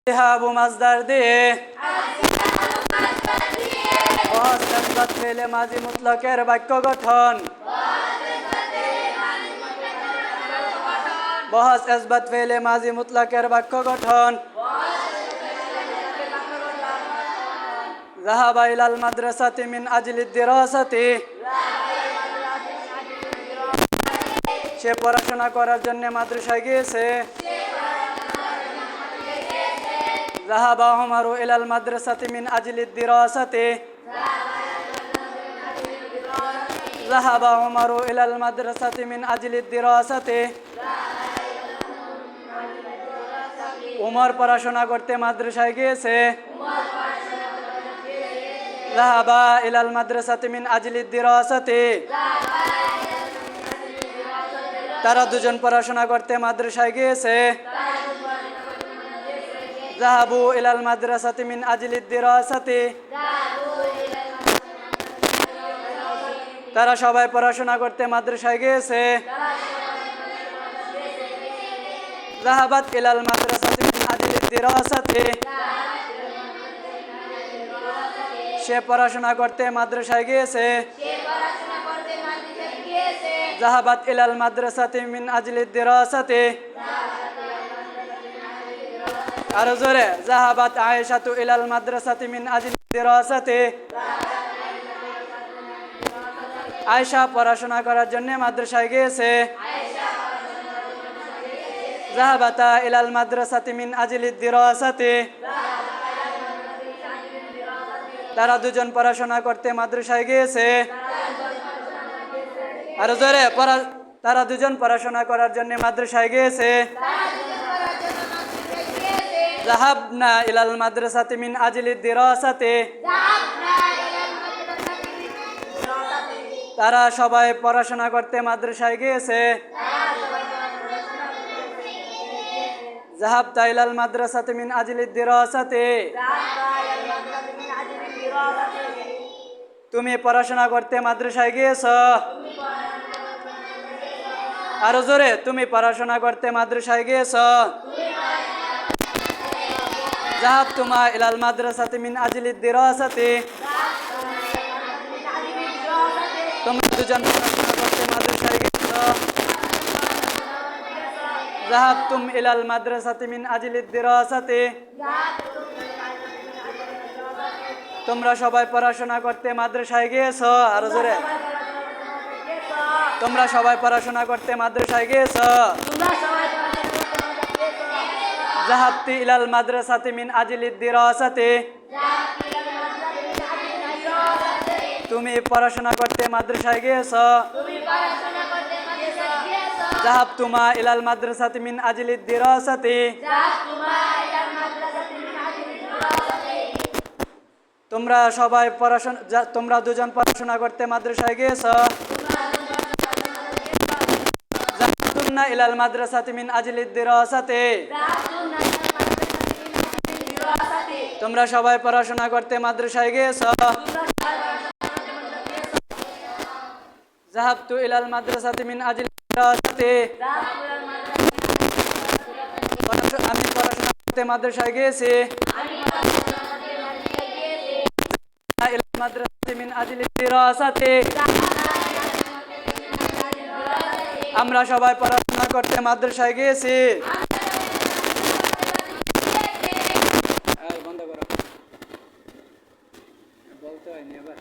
জিহাবু মাসদার দিয়ে বহস ইসবাত ফেলে মাজি মুতলাকের বাক্য গঠন। বহস ইসবাত ফেলে মাজি মুতলাকের বাক্য গঠন। যাহাবা ইলাল মাদ্রাসাতি মিন আজলিদ দিরাসাতি, সে পড়াশোনা করার জন্য মাদ্রাসায় গিয়েছে। যাহাবা উমারু ইলাল মাদ্রাসাতি মিন আজলিদ দিরাসাতি, যাহাবা উমারু ইলাল মাদ্রাসাতি মিন আজলিদ দিরাসাতি, উমর পড়াশোনা করতে মাদ্রাসায় গিয়েছে। যাহাবা ইলাল মাদ্রাসাতি মিন আজলিদ দিরাসাতি, তারা দুজন পড়াশোনা করতে মাদ্রাসায় গিয়েছে। যাহাবু ইলাল মাদ্রাসাতি মিন আজলিদ দিরাসাতি, তারা সবাই পড়াশোনা করতে মাদ্রাসায় গিয়েছে। যাহাবাত ইলাল মাদ্রাসাতি মিন আজলিদ দিরাসাতি, সে পড়াশোনা করতে মাদ্রাসায় গিয়েছে। যাহাবাত ইলাল মাদ্রাসাতি মিন আজলিদ দিরাসাতি, আরো জোরে, যাহাবাত আয়েশাতু ইলাল মাদ্রাসাতি মিন আজলিদ দিরাসাতি, আয়েশা পড়াশোনা করার জন্য মাদ্রাসায় গিয়েছে। যাহাবাতা ইলাল মাদ্রাসাতি মিন আজলিদ দিরাসাতি, তারা দুজন পড়াশোনা করতে মাদ্রাসায় গিয়েছে। আরো জোরে, তারা দুজন পড়াশোনা করার জন্য মাদ্রাসায় গিয়েছে। যাহাবনা ইলাল মাদ্রাসাতি মিন আজলিদ দিরাসাতি, তারা সবাই পড়াশোনা করতে মাদ্রাসায় গিয়েছে। যাহাবতা ইলাল মাদ্রাসাতি মিন আজলিদ দিরাসাতি, তুমি পড়াশোনা করতে মাদ্রাসায় গিয়েছো। আরো জোরে, তুমি পড়াশোনা করতে মাদ্রাসায় গিয়েছো। যাহাবতুমা ইলাল মাদ্রাসাতি মিন আজলিদ দিরাসাতি, তোমরা দুজন পড়াশোনা করতে মাদ্রাসায় গিয়েছো। যাহাবতুম ইলাল মাদ্রাসাতি মিন আজলিদ দিরাসাতি, তোমরা সবাই পড়াশোনা করতে মাদ্রাসায় গিয়েছো। আরো জোরে, তোমরা সবাই পড়াশোনা করতে মাদ্রাসায় গিয়েছো। যাহাবতি ইলাল মাদ্রাসাতি মিন আজলিদ দিরাসাতি, তুমি পড়াশোনা করতে মাদ্রাসায় গিয়েছো। যাহাবতুমা ইলাল মাদ্রাসাতি মিন আজলিদ দিরাসাতি, তোমরা সবাই পড়াশোনা, তোমরা দুজন পড়াশোনা করতে মাদ্রাসায় গিয়েছো। যাহাবতুমনা ইলাল মাদ্রাসাতি মিন আজলিদ দিরাসাতি, তোমরা সবাই পড়াশোনা করতে মাদ্রাসায় গিয়েছো। যাহাবতু ইলাল মাদ্রাসাতি মিন আজলিদ দিরাসাতি, আমি পড়াশোনা করতে মাদ্রাসায় গিয়েছি। ইলাল মাদ্রাসাতি মিন আজলিদ দিরাসাতি, আমরা সবাই পড়াশোনা করতে মাদ্রাসায় গিয়েছি। বন্ধ করো, বলতে হয়নি এবার।